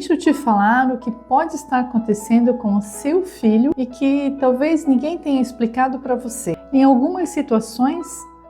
Deixa eu te falar o que pode estar acontecendo com o seu filho e que talvez ninguém tenha explicado para você. Em algumas situações,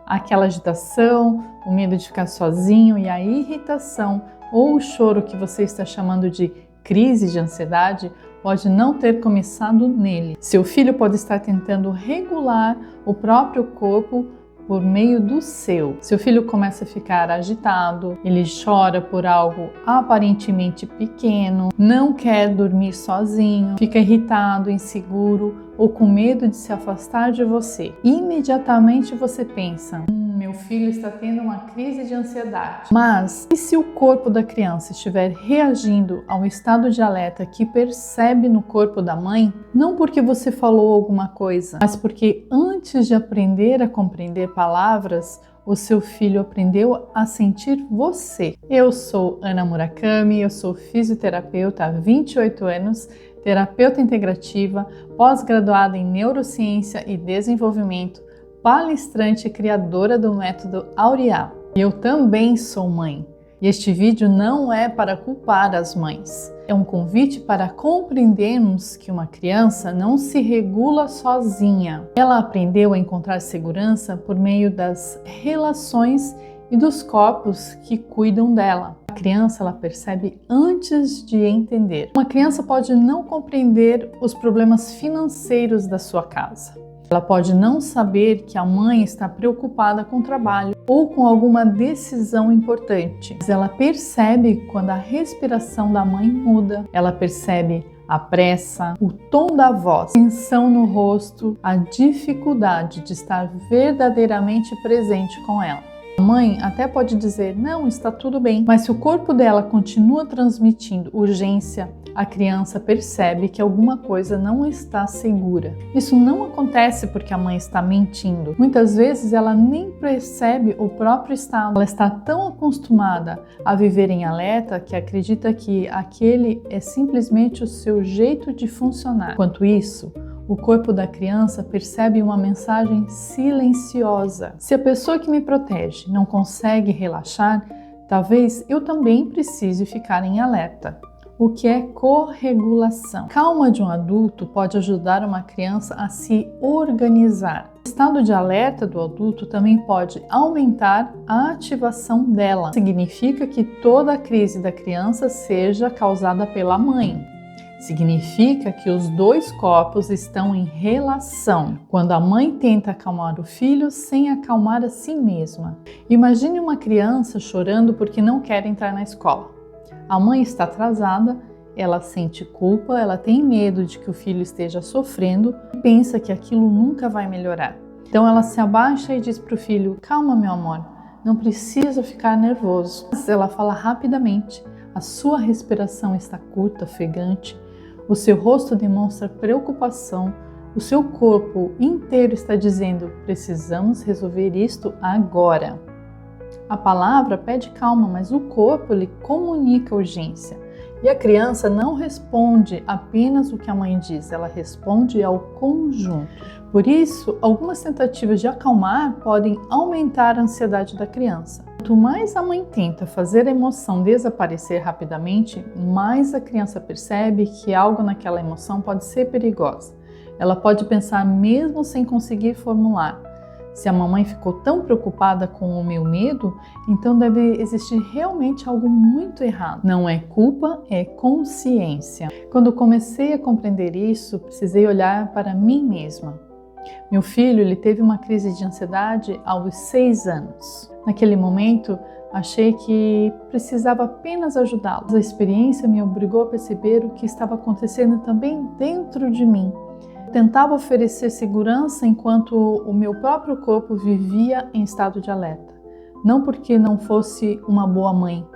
aquela agitação, o medo de ficar sozinho e a irritação ou o choro que você está chamando de crise de ansiedade pode não ter começado nele. Seu filho pode estar tentando regular o próprio corpo por meio do seu. Seu filho começa a ficar agitado, ele chora por algo aparentemente pequeno, não quer dormir sozinho, fica irritado, inseguro ou com medo de se afastar de você. Imediatamente você pensa: meu filho está tendo uma crise de ansiedade. Mas e se o corpo da criança estiver reagindo ao estado de alerta que percebe no corpo da mãe, não porque você falou alguma coisa, mas porque antes de aprender a compreender palavras, o seu filho aprendeu a sentir você. Eu sou Ana Murakami, eu sou fisioterapeuta há 28 anos, terapeuta integrativa, pós-graduada em neurociência e desenvolvimento, palestrante e criadora do método Aureal. Eu também sou mãe. E este vídeo não é para culpar as mães. É um convite para compreendermos que uma criança não se regula sozinha. Ela aprendeu a encontrar segurança por meio das relações e dos corpos que cuidam dela. A criança, ela percebe antes de entender. Uma criança pode não compreender os problemas financeiros da sua casa. Ela pode não saber que a mãe está preocupada com o trabalho ou com alguma decisão importante, mas ela percebe quando a respiração da mãe muda, ela percebe a pressa, o tom da voz, a tensão no rosto, a dificuldade de estar verdadeiramente presente com ela. A mãe até pode dizer: não, está tudo bem, mas se o corpo dela continua transmitindo urgência, a criança percebe que alguma coisa não está segura. Isso não acontece porque a mãe está mentindo. Muitas vezes ela nem percebe o próprio estado. Ela está tão acostumada a viver em alerta que acredita que aquele é simplesmente o seu jeito de funcionar. Enquanto isso, o corpo da criança percebe uma mensagem silenciosa. Se a pessoa que me protege não consegue relaxar, talvez eu também precise ficar em alerta. O que é corregulação? A calma de um adulto pode ajudar uma criança a se organizar. O estado de alerta do adulto também pode aumentar a ativação dela. Significa que toda a crise da criança seja causada pela mãe. Significa que os dois corpos estão em relação. Quando a mãe tenta acalmar o filho sem acalmar a si mesma. Imagine uma criança chorando porque não quer entrar na escola. A mãe está atrasada, ela sente culpa, ela tem medo de que o filho esteja sofrendo e pensa que aquilo nunca vai melhorar. Então ela se abaixa e diz para o filho: calma, meu amor, não precisa ficar nervoso. Mas ela fala rapidamente, a sua respiração está curta, ofegante, o seu rosto demonstra preocupação, o seu corpo inteiro está dizendo: precisamos resolver isto agora. A palavra pede calma, mas o corpo lhe comunica urgência. E a criança não responde apenas o que a mãe diz, ela responde ao conjunto. Por isso, algumas tentativas de acalmar podem aumentar a ansiedade da criança. Quanto mais a mãe tenta fazer a emoção desaparecer rapidamente, mais a criança percebe que algo naquela emoção pode ser perigosa. Ela pode pensar mesmo sem conseguir formular: se a mamãe ficou tão preocupada com o meu medo, então deve existir realmente algo muito errado. Não é culpa, é consciência. Quando comecei a compreender isso, precisei olhar para mim mesma. Meu filho, ele teve uma crise de ansiedade aos 6 anos. Naquele momento, achei que precisava apenas ajudá-lo. A experiência me obrigou a perceber o que estava acontecendo também dentro de mim. Tentava oferecer segurança enquanto o meu próprio corpo vivia em estado de alerta. Não porque não fosse uma boa mãe,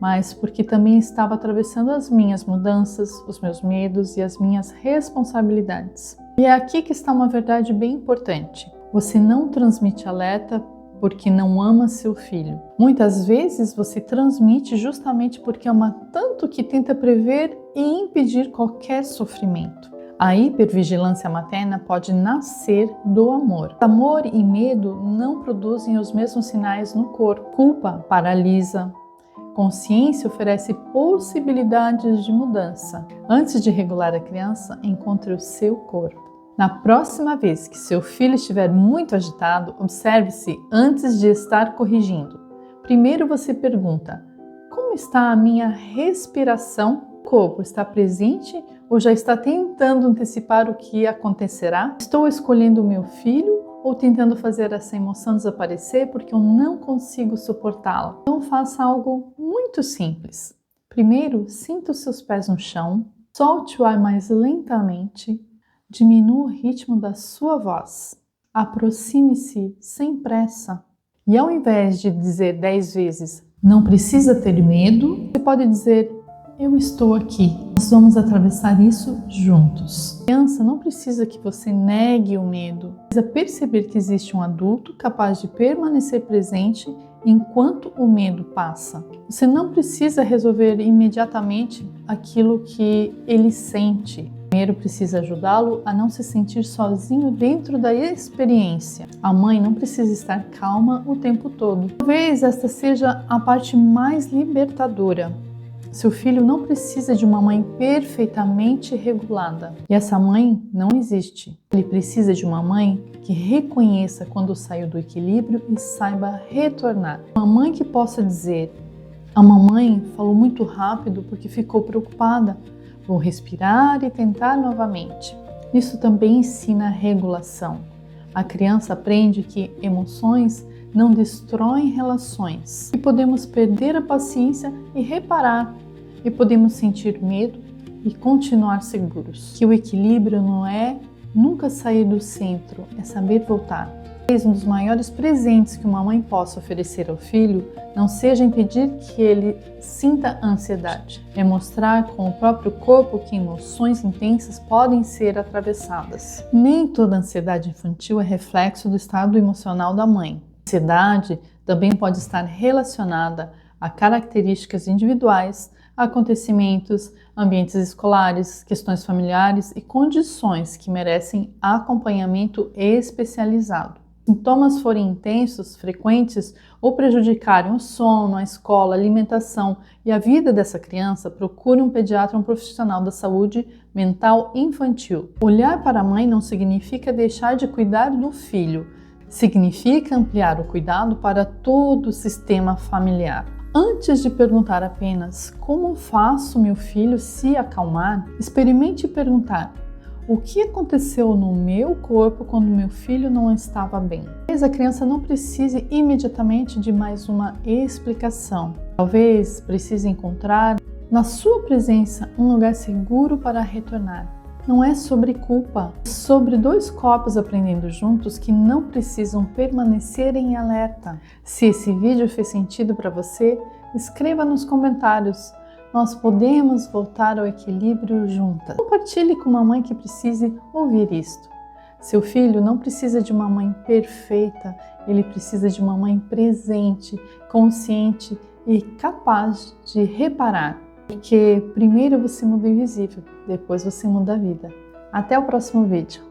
mas porque também estava atravessando as minhas mudanças, os meus medos e as minhas responsabilidades. E é aqui que está uma verdade bem importante. Você não transmite alerta porque não ama seu filho. Muitas vezes você transmite justamente porque ama tanto que tenta prever e impedir qualquer sofrimento. A hipervigilância materna pode nascer do amor. Amor e medo não produzem os mesmos sinais no corpo. Culpa paralisa, consciência oferece possibilidades de mudança. Antes de regular a criança, encontre o seu corpo. Na próxima vez que seu filho estiver muito agitado, observe-se antes de estar corrigindo. Primeiro você pergunta: como está a minha respiração? O corpo está presente ou já está tentando antecipar o que acontecerá? Estou escolhendo o meu filho ou tentando fazer essa emoção desaparecer porque eu não consigo suportá-la? Então faça algo muito simples. Primeiro, sinta os seus pés no chão, solte o ar mais lentamente, diminua o ritmo da sua voz, aproxime-se sem pressa e ao invés de dizer 10 vezes "não precisa ter medo", você pode dizer "eu estou aqui, nós vamos atravessar isso juntos". A criança não precisa que você negue o medo, precisa perceber que existe um adulto capaz de permanecer presente enquanto o medo passa. Você não precisa resolver imediatamente aquilo que ele sente. Primeiro precisa ajudá-lo a não se sentir sozinho dentro da experiência. A mãe não precisa estar calma o tempo todo. Talvez esta seja a parte mais libertadora. Seu filho não precisa de uma mãe perfeitamente regulada. E essa mãe não existe. Ele precisa de uma mãe que reconheça quando saiu do equilíbrio e saiba retornar. Uma mãe que possa dizer: a mamãe falou muito rápido porque ficou preocupada. Vou respirar e tentar novamente. Isso também ensina regulação. A criança aprende que emoções não destroem relações, e podemos perder a paciência e reparar, e podemos sentir medo e continuar seguros. Que o equilíbrio não é nunca sair do centro, é saber voltar. Talvez um dos maiores presentes que uma mãe possa oferecer ao filho não seja impedir que ele sinta ansiedade, é mostrar com o próprio corpo que emoções intensas podem ser atravessadas. Nem toda ansiedade infantil é reflexo do estado emocional da mãe. A ansiedade também pode estar relacionada a características individuais, acontecimentos, ambientes escolares, questões familiares e condições que merecem acompanhamento especializado. Sintomas forem intensos, frequentes ou prejudicarem o sono, a escola, a alimentação e a vida dessa criança, procure um pediatra ou um profissional da saúde mental infantil. Olhar para a mãe não significa deixar de cuidar do filho, significa ampliar o cuidado para todo o sistema familiar. Antes de perguntar apenas como faço meu filho se acalmar, experimente perguntar: o que aconteceu no meu corpo quando meu filho não estava bem? Talvez a criança não precise imediatamente de mais uma explicação. Talvez precise encontrar na sua presença um lugar seguro para retornar. Não é sobre culpa, é sobre dois corpos aprendendo juntos que não precisam permanecer em alerta. Se esse vídeo fez sentido para você, escreva nos comentários. Nós podemos voltar ao equilíbrio juntas. Compartilhe com uma mãe que precise ouvir isto. Seu filho não precisa de uma mãe perfeita, ele precisa de uma mãe presente, consciente e capaz de reparar. Porque primeiro você muda o invisível, depois você muda a vida. Até o próximo vídeo.